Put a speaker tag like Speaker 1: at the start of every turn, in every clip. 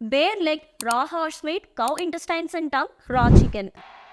Speaker 1: bear leg, raw horse meat, cow intestines and tongue, raw chicken.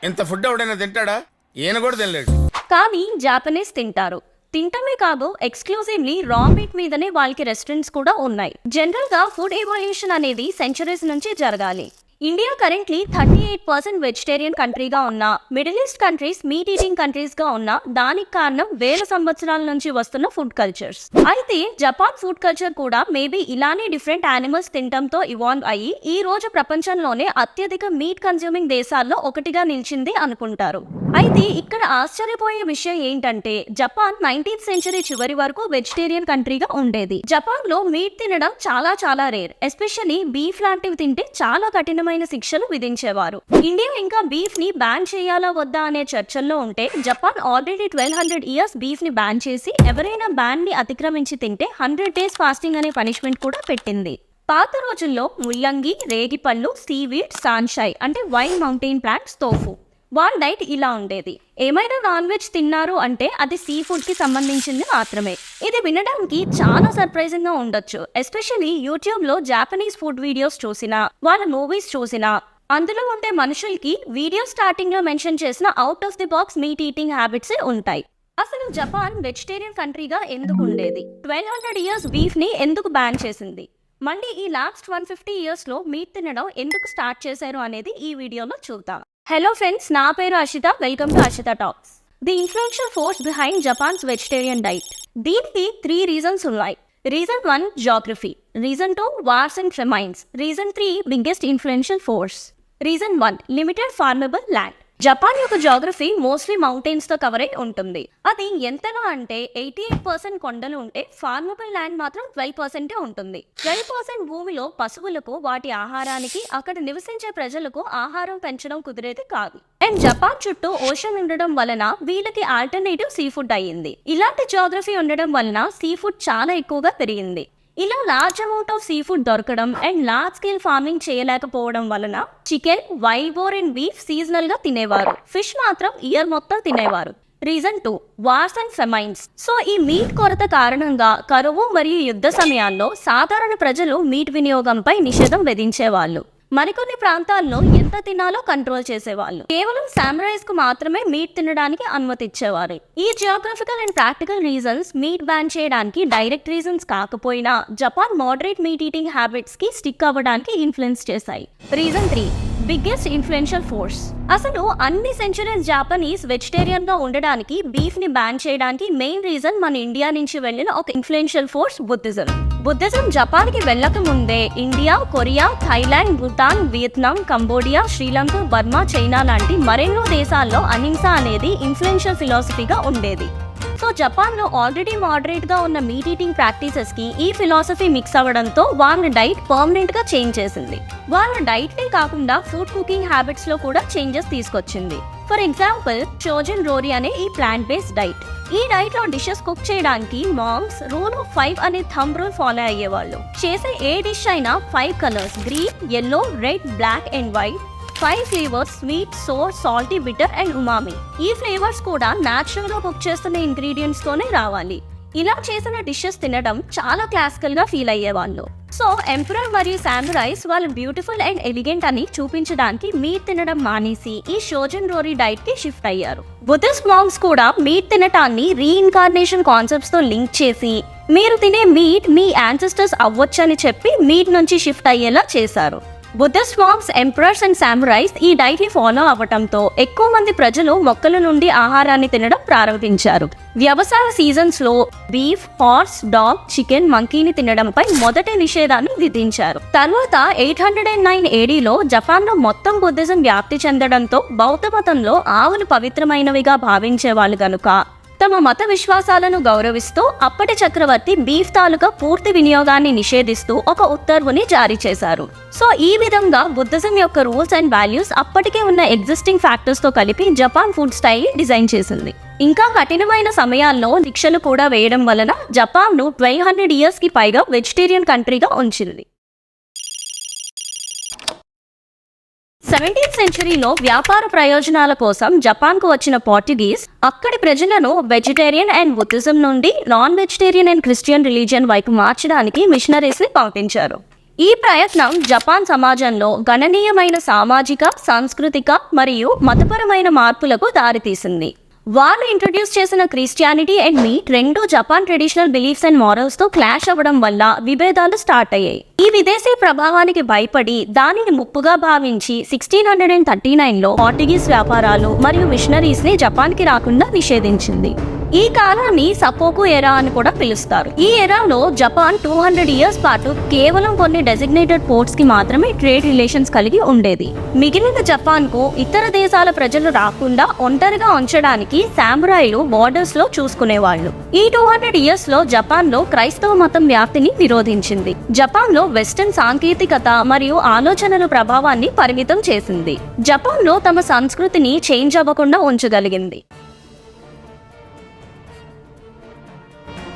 Speaker 2: ఇంత food ఎవడైనా తింటాడా? ఈయన కూడా తినలేడు.
Speaker 1: కానీ జాపనీస్ తింటారు. తింటమే కాదు, ఎక్స్క్లూజివ్లీ రా మీట్ మీదనే వాళ్ళకి రెస్టారెంట్స్ కూడా ఉన్నాయి. జనరల్ గా ఫుడ్ ఎవల్యూషన్ అనేది సెంచరీస్ నుంచి జరగాలి. ఇండియా కరెంట్లీ 38% వెజిటేరియన్ కంట్రీగా ఉన్నా, middle east countries meet eating countries గా ఉన్నా దానికి కారణం వేల సంవత్సరాల నుంచి వస్తున్న ఫుడ్ కల్చర్స్. అయితే జపాన్ ఫుడ్ కల్చర్ కూడా మేబీ ఇలానే డిఫరెంట్ యానిమల్స్ తినడంతో ఇవాల్వ్ అయ్యి ఈ రోజు ప్రపంచంలోనే అత్యధిక మీట్ కన్స్యూమింగ్ దేశాల్లో ఒకటిగా నిలిచింది అనుకుంటారు. అయితే ఇక్కడ ఆశ్చర్యపోయే విషయం ఏంటంటే జపాన్ 19th సెంచరీ చివరి వరకు వెజిటేరియన్ కంట్రీగా ఉండేది. జపాన్ లో మీట్ తినడం చాలా రేర్. ఎస్పెషల్లీ బీఫ్ లాంటివి తింటే చాలా కఠినమైన శిక్షలు విధించేవారు. ఇండియా ఇంకా బీఫ్ ని బ్యాన్ చేయాలా వద్దా అనే చర్చల్లో ఉంటే జపాన్ ఆల్రెడీ 1200 ఇయర్స్ బీఫ్ ని బ్యాన్ చేసి ఎవరైనా బ్యాన్ ని అతిక్రమించి తింటే 100 days ఫాస్టింగ్ అనే పనిష్మెంట్ కూడా పెట్టింది. పాత రోజుల్లో ముల్లంగి, రేగిపళ్ళు, సీవీడ్, సాన్షై అంటే వైల్డ్ మౌంటైన్ ప్లాంట్స్, తోఫు వాళ్ళ డైట్ ఇలా ఉండేది. ఏమైనా నాన్ వెజ్ తిన్నారు అంటే అది సీ ఫుడ్ కి సంబంధించింది మాత్రమే. ఇది వినడానికి చాలా సర్ప్రైజింగ్ గా ఉండొచ్చు. ఎస్పెషల్లీ యూట్యూబ్ లో జాపనీస్ ఫుడ్ వీడియోస్ చూసినా, వాళ్ళ మూవీస్ చూసినా అందులో ఉండే మనుషులకి వీడియో స్టార్టింగ్ లో మెన్షన్ చేసిన out of the box meet eating habits ఉంటాయి. అసలు జపాన్ వెజిటేరియన్ కంట్రీగా ఎందుకు ఉండేది? 1200 ఇయర్స్ బీఫ్ ని ఎందుకు బ్యాన్ చేసింది? మళ్ళీ ఈ లాస్ట్ 150 ఇయర్స్ లో మీట్ తినడం ఎందుకు స్టార్ట్ చేశారు అనేది ఈ వీడియోలో చూద్దాం. హలో ఫ్రెండ్స్, నా పేరు Ashitha. Welcome to Ashitha talks. The influential force behind Japan's vegetarian diet. దీనికి 3 రీజన్స్ ఉన్నాయి. Reason 1 geography, reason 2 wars and famines, reason 3 biggest influential force. Reason 1 limited farmable land. Japan యొక్క జాగ్రఫీ మోస్ట్లీ మౌంటైన్స్ తో cover అయి ఉంటుంది. అది ఎంతగా అంటే 88% కొండలు ఉంటే ఫార్మబుల్ ల్యాండ్ మాత్రం 12% ఉంటుంది. 12% భూమిలో పశువులకు వాటి ఆహారానికి, అక్కడ నివసించే ప్రజలకు ఆహారం పెంచడం కుదిరేది కాదు. అండ్ జపాన్ చుట్టూ ఓషన్ ఉండడం వలన వీళ్ళకి ఆల్టర్నేటివ్ సీ ఫుడ్ అయ్యింది. ఇలాంటి జాగ్రఫీ ఉండడం వలన సీ ఫుడ్ చాలా ఎక్కువగా పెరిగింది. ఇలా large amount of sea food దొరకడం అండ్ లార్జ్ స్కేల్ ఫార్మింగ్ చేయలేకపోవడం వలన chicken, wild boar and beef seasonal గా తినేవారు. ఫిష్ మాత్రం ఇయర్ మొత్తం తినేవారు. Reason 2 wars and famines. So ఈ మీట్ కొరత కారణంగా కరువు మరియు యుద్ధ సమయాల్లో సాధారణ ప్రజలు మీట్ వినియోగంపై నిషేధం విధించేవాళ్ళు. మరికొన్ని ప్రాంతాల్లో ఎంత తినాలో కంట్రోల్ చేసేవాళ్ళు. కేవలం సామురైస్ కు మాత్రమే మీట్ తినడానికి అనుమతిచ్చేవారు. ఈ geographical and practical reasons meet ban చేయడానికి డైరెక్ట్ రీజన్స్ కాకపోయినా Japan moderate meet eating habits కి స్టిక్ అవ్వడానికి ఇన్ఫ్లుయెన్స్ చేశాయి. Reason 3 biggest influential force. అసలు అన్ని సెంచరీస్ జాపనీస్ వెజిటేరియన్ గా ఉండడానికి, బీఫ్ ని బ్యాన్ చేయడానికి మెయిన్ రీజన్ మన ఇండియా నుంచి వెళ్ళిన ఒక influential force Buddhism. Buddhism Japan కి వెళ్ళక ముందే India, Korea, Thailand, Bhutan, Vietnam, Cambodia, Sri Lanka, Burma, China లాంటి మరెన్నో దేశాల్లో అహింస అనేది ఇన్ఫ్లుయెన్షియల్ ఫిలాసఫీగా ఉండేది. సో జపాన్ లో ఆల్రెడీ మోడరేట్ గా ఉన్న మీట్ ఈటింగ్ ప్రాక్టీసెస్ కి ఈ ఫిలాసఫీ మిక్స్ అవ్వడంతో వాళ్ళ డైట్ పర్మనెంట్ గా చేంజ్ చేసింది. వాళ్ళ డైట్ నే కాకుండా ఫుడ్ కుకింగ్ హ్యాబిట్స్ లో కూడా చేంజెస్ తీసుకొచ్చింది. ఫర్ ఎగ్జాంపుల్ షోజన్ రోరీ అనే ఈ ప్లాంట్ బేస్డ్ డైట్. ఈ డైట్ లో డిషెస్ కుక్ చేయడానికి మాంగ్స్ రూల్ ఆఫ్ 5 అనే థంబ్ రూల్ ఫాలో అయ్యేవాళ్ళు. చేసే ఏ డిష్ అయినా 5 colours green, yellow, red, black and white, 5 flavours sweet, sour, salty, bitter and umami. ఈ ఫ్లేవర్స్ కూడా న్యాచురల్ గా కుక్ చేస్తున్న ఇంగ్రీడియంట్స్ తోనే రావాలి. ఇలా చేసిన డిషెస్ తినడం చాలా క్లాసికల్ గా ఫీల్ అయ్యేవాళ్ళు. సో ఎంపరర్ మరియు సామురైస్ వాళ్ళు బ్యూటిఫుల్ అండ్ ఎలిగెంట్ అని చూపించడానికి మీట్ తినడం మానేసి ఈ షోజన్ రోరీ డైట్ కి షిఫ్ట్ అయ్యారు. బుద్ధిస్ట్ మాంగ్స్ కూడా మీట్ తినటాన్ని రీఇన్కార్నేషన్ కాన్సెప్ట్స్ తో లింక్ చేసి మీరు తినే మీట్ మీ యాన్సెస్టర్స్ అవ్వొచ్చని చెప్పి మీట్ నుంచి షిఫ్ట్ అయ్యేలా చేశారు. బుద్ధిస్ట్ మాంగ్స్, ఎంపరర్స్ అండ్ సామురైస్ ఈ డైట్ ని ఫాలో అవ్వటంతో ఎక్కువ మంది ప్రజలు మొక్కల నుండి ఆహారాన్ని తినడం ప్రారంభించారు. వ్యవసాయ సీజన్స్ లో బీఫ్, హార్స్, డాగ్, చికెన్, మంకీని తినడంపై మొదటి నిషేధాన్ని విధించారు. తర్వాత 809 ADలో జపాన్ లో మొత్తం బుద్ధిజం వ్యాప్తి చెందడంతో బౌద్ధ మతంలో ఆవులు పవిత్రమైనవిగా భావించేవాళ్ళు గనుక తమ మత విశ్వాసాలను గౌరవిస్తూ అప్పటి చక్రవర్తి బీఫ్ తాలూకా పూర్తి వినియోగాన్ని నిషేధిస్తూ ఒక ఉత్తర్వుని జారీ చేశారు. సో ఈ విధంగా బుద్ధిజం యొక్క రూల్స్ అండ్ వాల్యూస్ అప్పటికే ఉన్న ఎగ్జిస్టింగ్ ఫ్యాక్టర్స్ తో కలిపి జపాన్ ఫుడ్ స్టైల్ డిజైన్ చేసింది. ఇంకా కఠినమైన సమయాల్లో శిక్షలు కూడా వేయడం వలన జపాన్ ను 1200 ఇయర్స్ కి పైగా వెజిటేరియన్ కంట్రీగా ఉంచింది. 17th సెంచరీలో వ్యాపార ప్రయోజనాల కోసం జపాన్ కు వచ్చిన పోర్చుగీస్ అక్కడి ప్రజలను వెజిటేరియన్ అండ్ బుద్ధిజం నుండి non vegetarian and Christian religion వైపు మార్చడానికి మిషనరీస్ ని పంపించారు. ఈ ప్రయత్నం జపాన్ సమాజంలో గణనీయమైన సామాజిక, సాంస్కృతిక మరియు మతపరమైన మార్పులకు దారితీసింది. వాళ్ళు ఇంట్రడ్యూస్ చేసిన క్రిస్టియానిటీ అండ్ మీట్ రెండు Japan traditional beliefs and morals తో క్లాష్ అవ్వడం వల్ల విభేదాలు స్టార్ట్ అయ్యాయి. ఈ విదేశీ ప్రభావానికి భయపడి దానిని ముప్పుగా భావించి 1639లో పోర్చుగీస్ వ్యాపారాలు మరియు మిషనరీస్ ని జపాన్ కి రాకుండా నిషేధించింది. ఈ కాలాన్ని సపోకు ఎరా అని కూడా పిలుస్తారు. ఈ ఎరాలో జపాన్ 200 ఇయర్స్ పాటు కేవలం కొన్ని డెసిగ్నేటెడ్ పోర్ట్స్ కి మాత్రమే ట్రేడ్ రిలేషన్స్ కలిగి ఉండేది. మిగిలిన జపాన్ కు ఇతర దేశాల ప్రజలు రాకుండా ఒంటరిగా ఉంచడానికి సామురాయిలు బోర్డర్స్ లో చూసుకునేవాళ్లు. ఈ 200 ఇయర్స్ లో జపాన్ లో క్రైస్తవ మతం వ్యాప్తిని నిరోధించింది. జపాన్ లో వెస్టర్న్ సాంకేతికత మరియు ఆలోచనల ప్రభావాన్ని పరిమితం చేసింది. జపాన్ లో తమ సంస్కృతిని చేంజ్ అవ్వకుండా ఉంచగలిగింది.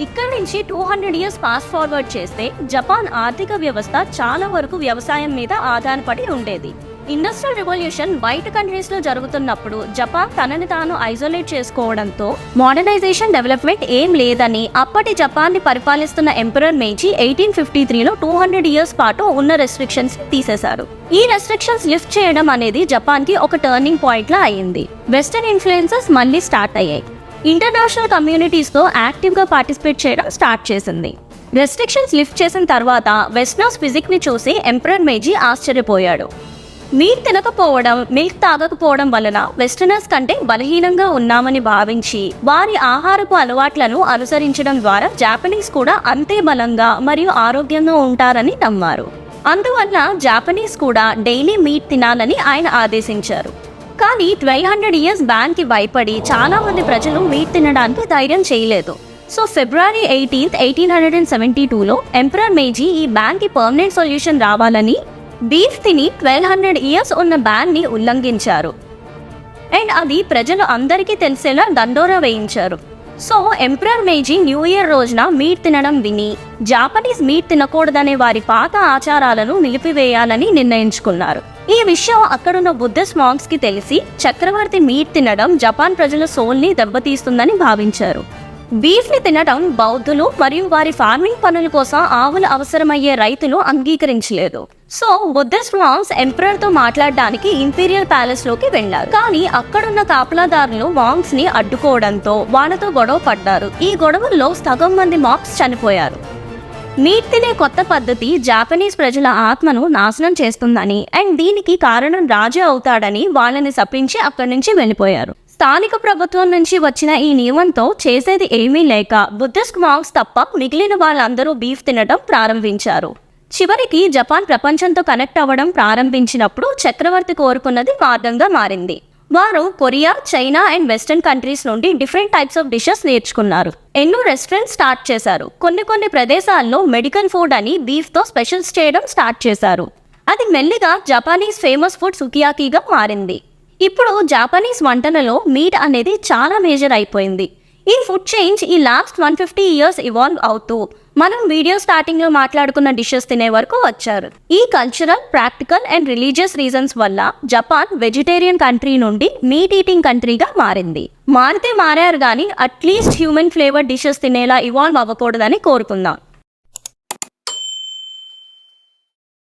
Speaker 1: ఇక్కడ నుంచి 200 ఇయర్స్ పాస్ ఫార్వర్డ్ చేస్తే జపాన్ ఆర్థిక వ్యవస్థ చాలా వరకు వ్యవసాయం మీద ఆధారపడి ఉండేది. ఇండస్ట్రియల్ రెవల్యూషన్ బయట కంట్రీస్ లో జరుగుతున్నప్పుడు జపాన్ తనని తాను ఐసోలేట్ చేసుకోవడంతో మోడర్నైజేషన్ డెవలప్మెంట్ ఏం లేదని అప్పటి జపాన్ ని పరిపాలిస్తున్న ఎంపరర్ మేజీ 1853లో 200 ఇయర్స్ పాటు ఉన్న రెస్ట్రిక్షన్స్ తీసేశారు. ఈ రెస్ట్రిక్షన్స్ లిఫ్ట్ చేయడం అనేది జపాన్ కి ఒక టర్నింగ్ పాయింట్ లా అయింది. వెస్టర్న్ ఇన్ఫ్లుయెన్సెస్ మళ్ళీ స్టార్ట్ అయ్యాయి. ఇంటర్నేషనల్ కమ్యూనిటీస్తో యాక్టివ్గా పార్టిసిపేట్ చేయడం స్టార్ట్ చేసింది. రెస్ట్రిక్షన్స్ లిఫ్ట్ చేసిన తర్వాత వెస్టర్నర్స్ ఫిజిక్ని చూసి ఎంపరర్ మేజీ ఆశ్చర్యపోయాడు. మీట్ తినకపోవడం, మిల్క్ తాగకపోవడం వలన వెస్టర్నర్స్ కంటే బలహీనంగా ఉన్నామని భావించి వారి ఆహారపు అలవాట్లను అనుసరించడం ద్వారా జాపనీస్ కూడా అంతే బలంగా మరియు ఆరోగ్యంగా ఉంటారని నమ్మారు. అందువల్ల జాపనీస్ కూడా డైలీ మీట్ తినాలని ఆయన ఆదేశించారు. కానీ 1200 ఇయర్స్ బ్యాన్ కి భయపడి చాలా మంది ప్రజలు మీట్ తినడానికి ధైర్యం చేయలేదు. సో ఫిబ్రవరి 18, 1872లో ఎంపరర్ మేజీ ఈ బ్యాన్ కి పర్మనెంట్ సొల్యూషన్ రావాలని బీఫ్ తిని 1200 ఇయర్స్ ఉన్న బ్యాన్ ని ఉల్లంఘించారు. అండ్ అది ప్రజలు అందరికీ తెలిసేలా దండోరా వేయించారు. సో ఎంపరర్ మేజీ న్యూ ఇయర్ రోజున మీట్ తినడం విని జాపనీస్ మీట్ తినకూడదనే వారి పాత ఆచారాలను నిలిపివేయాలని నిర్ణయించుకున్నారు. ఈ విషయం అక్కడున్న బుద్ధిస్ట్ మాంక్స్ కి తెలిసి చక్రవర్తి మీట్ తినడం జపాన్ ప్రజల సోల్ ని దెబ్బతీస్తుందని భావించారు. బీఫ్ ని తినడం బౌద్ధులు మరియు వారి ఫార్మింగ్ పనుల కోసం ఆవులు అవసరమయ్యే రైతులు అంగీకరించలేదు. సో బుద్ధిస్ట్ మాంక్స్ ఎంపరర్ తో మాట్లాడడానికి ఇంపీరియల్ ప్యాలెస్ లోకి వెళ్లారు. కానీ అక్కడున్న కాపలాదారులు మాంక్స్ ని అడ్డుకోవడంతో వాళ్ళతో గొడవ పడ్డారు. ఈ గొడవల్లో సగం మంది మాంక్స్ చనిపోయారు. మీట్ తినే కొత్త పద్ధతి జాపనీస్ ప్రజల ఆత్మను నాశనం చేస్తుందని అండ్ దీనికి కారణం రాజే అవుతాడని వాళ్ళని శపించి అక్కడి నుంచి వెళ్ళిపోయారు. స్థానిక ప్రభుత్వం నుంచి వచ్చిన ఈ నియమంతో చేసేది ఏమీ లేక బుద్ధిస్ట్ మాంక్స్ తప్ప మిగిలిన వాళ్ళందరూ బీఫ్ తినడం ప్రారంభించారు. చివరికి జపాన్ ప్రపంచంతో కనెక్ట్ అవ్వడం ప్రారంభించినప్పుడు చక్రవర్తి కోరుకున్నది మార్గంగా మారింది. వారు Korea, China and western countries నుండి డిఫరెంట్ టైప్స్ ఆఫ్ డిషెస్ నేర్చుకున్నారు. ఎన్నో రెస్టారెంట్స్ స్టార్ట్ చేశారు. కొన్ని ప్రదేశాల్లో మెడికల్ ఫుడ్ అని బీఫ్తో స్పెషల్స్ చేయడం స్టార్ట్ చేశారు. అది మెల్లిగా జపానీస్ ఫేమస్ ఫుడ్ సుకియాకీగా మారింది. ఇప్పుడు జాపనీస్ వంటలలో మీట్ అనేది చాలా మేజర్ అయిపోయింది. ఈ ఫుడ్ చేంజ్ ఈ లాస్ట్ 150 ఇయర్స్ ఇవాల్వ్ అవుతూ మనం వీడియో స్టార్టింగ్ లో మాట్లాడుకున్న డిషెస్ తినే వరకు వచ్చారు. ఈ cultural, practical and religious reasons వల్ల జపాన్ వెజిటేరియన్ కంట్రీ నుండి మీట్ ఈటింగ్ కంట్రీగా మారింది. మారితే మారారు కానీ అట్లీస్ట్ హ్యూమన్ ఫ్లేవర్ డిషెస్ తినేలా ఇవాల్వ్ అవ్వకూడదని కోరుకుందాం.